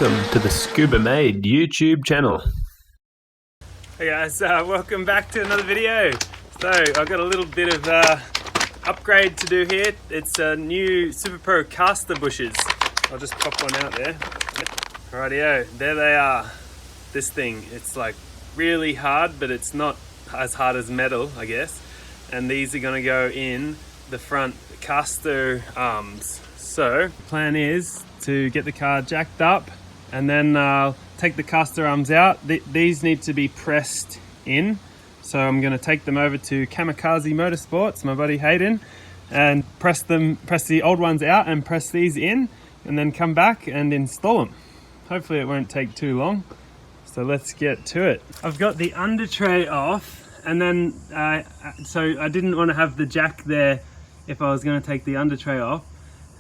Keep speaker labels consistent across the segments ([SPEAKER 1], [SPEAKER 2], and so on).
[SPEAKER 1] Welcome to the Scuba Made YouTube channel.
[SPEAKER 2] Hey guys, welcome back to another video. So I've got a little bit of upgrade to do here. It's a new SuperPro caster bushes. I'll just pop one out there. Rightio, there they are. This thing, it's like really hard, but it's not as hard as metal, I guess. And these are gonna go in the front caster arms. So the plan is to get the car jacked up and then take the caster arms out. These need to be pressed in. So I'm gonna take them over to Kamikaze Motorsports, my buddy Hayden, and press the old ones out and press these in, and then come back and install them. Hopefully it won't take too long. So let's get to it. I've got the under tray off, and then so I didn't want to have the jack there if I was going to take the under tray off,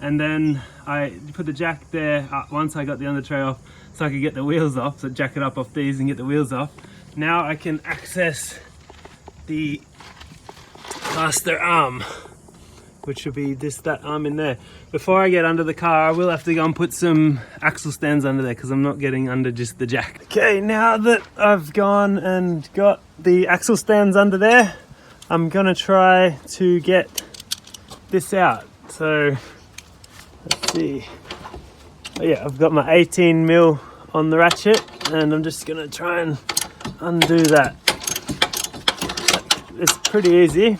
[SPEAKER 2] and then I put the jack there once I got the under tray off so I could get the wheels off, so jack it up off these and get the wheels off. Now I can access the caster arm, which will be that arm in there. Before I get under the car, I will have to go and put some axle stands under there because I'm not getting under just the jack. Okay, now that I've gone and got the axle stands under there, I'm gonna try to get this out. So let's see. Oh yeah, I've got my 18mm on the ratchet, and I'm just gonna try and undo that. It's pretty easy.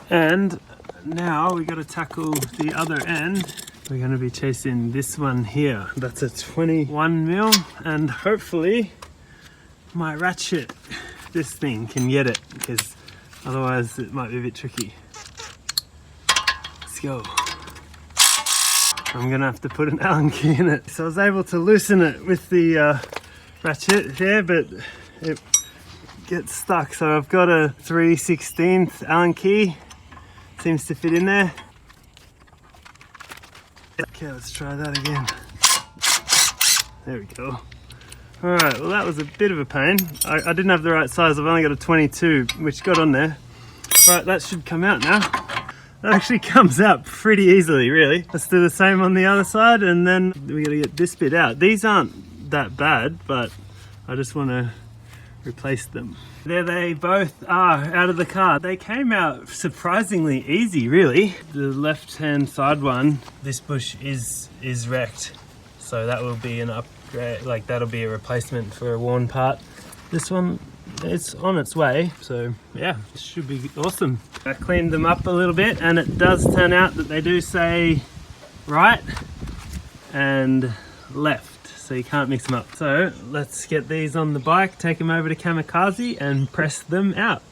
[SPEAKER 2] And now we got to tackle the other end. We're going to be chasing this one here. That's a 21mm, and hopefully my ratchet, this thing, can get it, because otherwise it might be a bit tricky. Let's go. I'm going to have to put an Allen key in it. So I was able to loosen it with the ratchet here, but it gets stuck. So I've got a 3/16 Allen key. Seems to fit in there. Okay, let's try that again. There we go. All right, well that was a bit of a pain. I didn't have the right size. I've only got a 22, which got on there. All right, that should come out now. That actually comes out pretty easily, really. Let's do the same on the other side, and then we gotta get this bit out. These aren't that bad, but I just wanna replace them. There they both are out of the car. They came out surprisingly easy, really. The left hand side one, this bush is wrecked, so that will be an upgrade, like that'll be a replacement for a worn part. This one, it's on its way, so yeah, it should be awesome. I cleaned them up a little bit, and it does turn out that they do say right and left, so you can't mix them up. So let's get these on the bike, take them over to Kamikaze and press them out.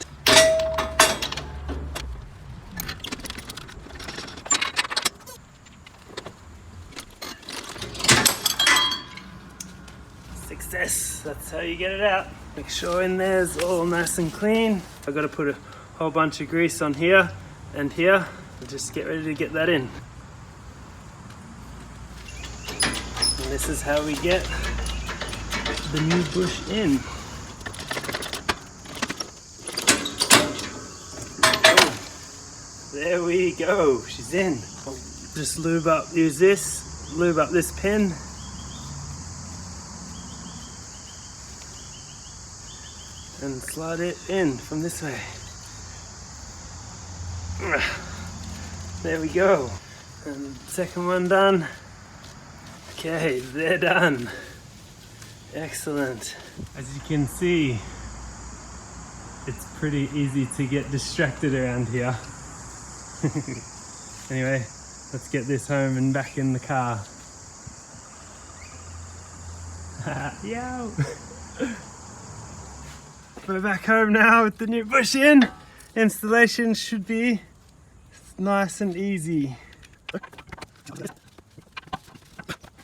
[SPEAKER 2] Success, that's how you get it out. Make sure in there's all nice and clean. I've got to put a whole bunch of grease on here and here, and just get ready to get that in. This is how we get the new bush in. Oh, there we go, she's in. I'll just lube up this pin. And slide it in from this way. There we go. And second one done. Okay, they're done. Excellent. As you can see, it's pretty easy to get distracted around here. Anyway, let's get this home and back in the car. Yow! We're back home now with the new bush in. Installation should be nice and easy.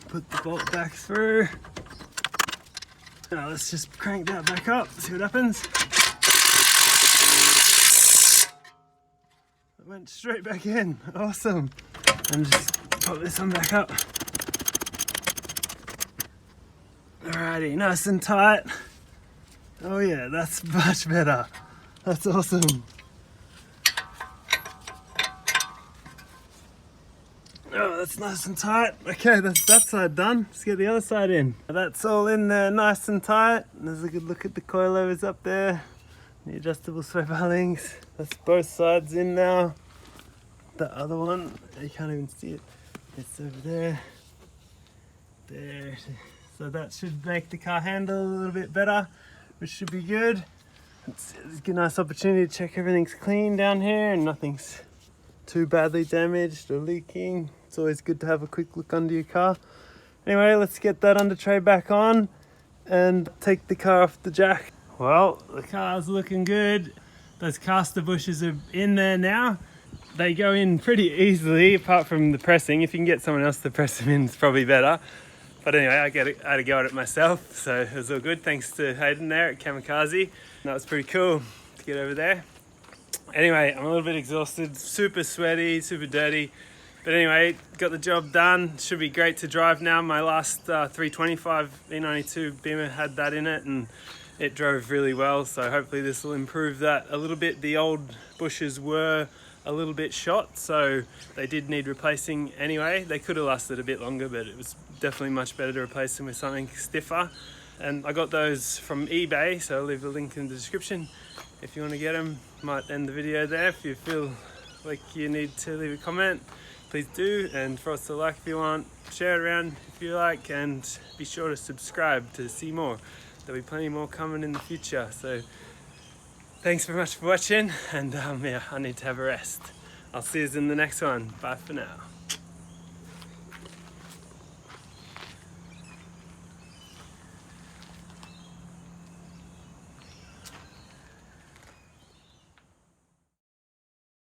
[SPEAKER 2] Put the bolt back through. Now let's just crank that back up, see what happens. It went straight back in, awesome. And just pop this one back up. Alrighty, nice and tight. Oh yeah, that's much better. That's awesome. Oh, that's nice and tight. Okay, that's that side done. Let's get the other side in. That's all in there, nice and tight. There's a good look at the coilovers up there. The adjustable swivel links. That's both sides in now. The other one, you can't even see it. It's over there. There. So that should make the car handle a little bit better, which should be good. It's a nice opportunity to check everything's clean down here and nothing's too badly damaged or leaking. It's always good to have a quick look under your car. Anyway, let's get that under tray back on and take the car off the jack. Well, the car's looking good. Those caster bushes are in there now. They go in pretty easily, apart from the pressing. If you can get someone else to press them in, it's probably better. But anyway, I had a go at it myself, so it was all good. Thanks to Hayden there at Kamikaze. That was pretty cool to get over there. Anyway, I'm a little bit exhausted, super sweaty, super dirty. But anyway, got the job done. Should be great to drive now. My last 325 E92 Beamer had that in it and it drove really well. So hopefully this will improve that a little bit. The old bushes were a little bit shot, so they did need replacing anyway. They could have lasted a bit longer, but it was definitely much better to replace them with something stiffer. And I got those from eBay, so I'll leave a link in the description if you want to get them. Might end the video there. If you feel like you need to leave a comment, please do, and for us to like if you want, share it around if you like, and be sure to subscribe to see more. There'll be plenty more coming in the future. So thanks very much for watching, and yeah, I need to have a rest. I'll see you in the next one. Bye for now.